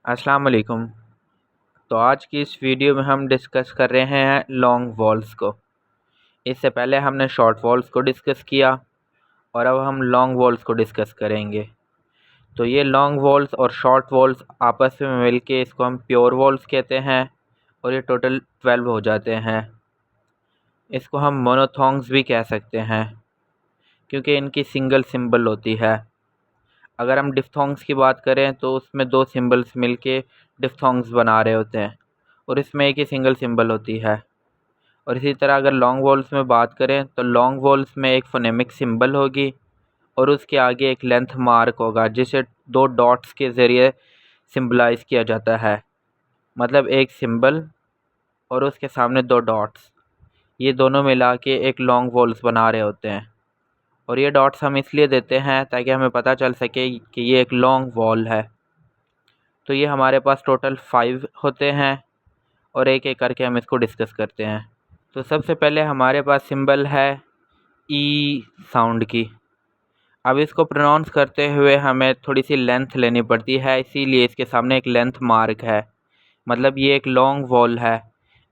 अस्सलाम वालेकुम। तो आज की इस वीडियो में हम डिस्कस कर रहे हैं लॉन्ग वॉल्स को। इससे पहले हमने शॉर्ट वॉल्स को डिस्कस किया और अब हम लॉन्ग वॉल्स को डिस्कस करेंगे। तो ये लॉन्ग वॉल्स और शॉर्ट वॉल्स आपस में मिलके इसको हम प्योर वॉल्स कहते हैं और ये टोटल 12 हो जाते हैं। इसको हम मोनोथॉन्ग्स भी कह सकते हैं क्योंकि इनकी सिंगल सिंबल होती है। अगर हम डिफ्थोंग्स की बात करें तो उसमें 2 सिंबल्स मिलके डिफ्थोंग्स बना रहे होते हैं और इसमें एक ही सिंगल सिंबल होती है। और इसी तरह अगर लॉन्ग वॉल्स में बात करें तो लॉन्ग वॉल्स में एक फोनेमिक सिंबल होगी और उसके आगे एक लेंथ मार्क होगा जिसे 2 डॉट्स के ज़रिए सिंबलाइज किया जाता है। मतलब एक सिंबल और उसके सामने 2 डॉट्स, ये दोनों मिला के एक लॉन्ग वॉल्स बना रहे होते हैं। और ये डॉट्स हम इसलिए देते हैं ताकि हमें पता चल सके कि ये एक लॉन्ग वॉल है। तो ये हमारे पास टोटल 5 होते हैं और एक एक करके हम इसको डिस्कस करते हैं। तो सबसे पहले हमारे पास सिंबल है ई साउंड की। अब इसको प्रोनाउंस करते हुए हमें थोड़ी सी लेंथ लेनी पड़ती है, इसीलिए इसके सामने एक लेंथ मार्क है। मतलब ये एक लॉन्ग वॉल है।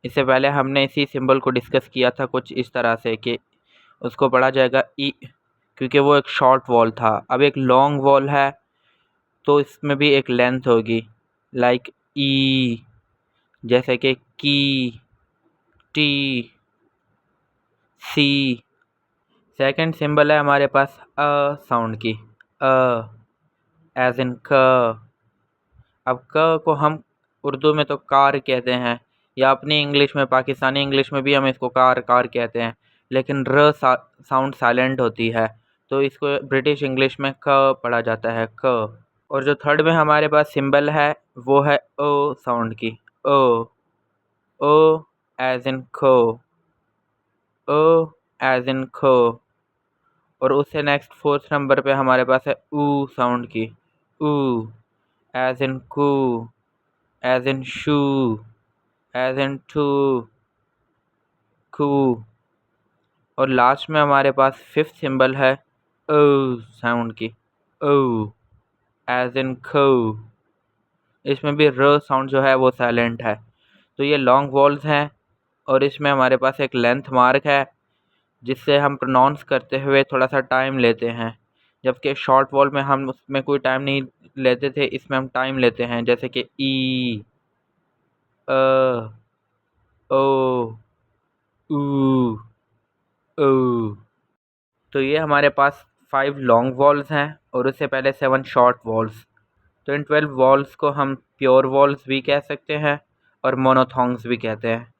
इससे पहले हमने इसी सिंबल को डिस्कस किया था कुछ इस तरह से कि उसको पढ़ा जाएगा ई, क्योंकि वो एक शॉर्ट वॉल था। अब एक लॉन्ग वॉल है तो इसमें भी एक लेंथ होगी, लाइक ई, जैसे कि की, टी, सी। सेकंड सिंबल है हमारे पास अ साउंड की, अ एज इन क। अब क को हम उर्दू में तो कार कहते हैं या अपनी इंग्लिश में, पाकिस्तानी इंग्लिश में भी हम इसको कार कार कहते हैं, लेकिन साउंड साइलेंट होती है तो इसको ब्रिटिश इंग्लिश में क पढ़ा जाता है, क। और जो थर्ड में हमारे पास सिंबल है वो है ओ साउंड की, ओ, ओ एज इन खो, ओ एज इन खो। और उससे नेक्स्ट फोर्थ नंबर पे हमारे पास है ऊ साउंड की, ऊ as in coo, as in shoe, as in too, coo. और लास्ट में हमारे पास फिफ्थ सिंबल है ओ साउंड की, ओ एज इन खो। इसमें भी र साउंड जो है वो साइलेंट है। तो ये लॉन्ग वॉल्स हैं और इसमें हमारे पास एक लेंथ मार्क है जिससे हम प्रोनाउंस करते हुए थोड़ा सा टाइम लेते हैं, जबकि शॉर्ट वॉल में हम उसमें कोई टाइम नहीं लेते थे, इसमें हम टाइम लेते हैं, जैसे कि ई, अ, ओ, ऊ, ओ। तो ये हमारे पास 5 लॉन्ग वॉल्स हैं और उससे पहले 7 शॉर्ट वॉल्स। तो इन 12 वॉल्स को हम प्योर वॉल्स भी कह सकते हैं और मोनोथॉन्ग्स भी कहते हैं।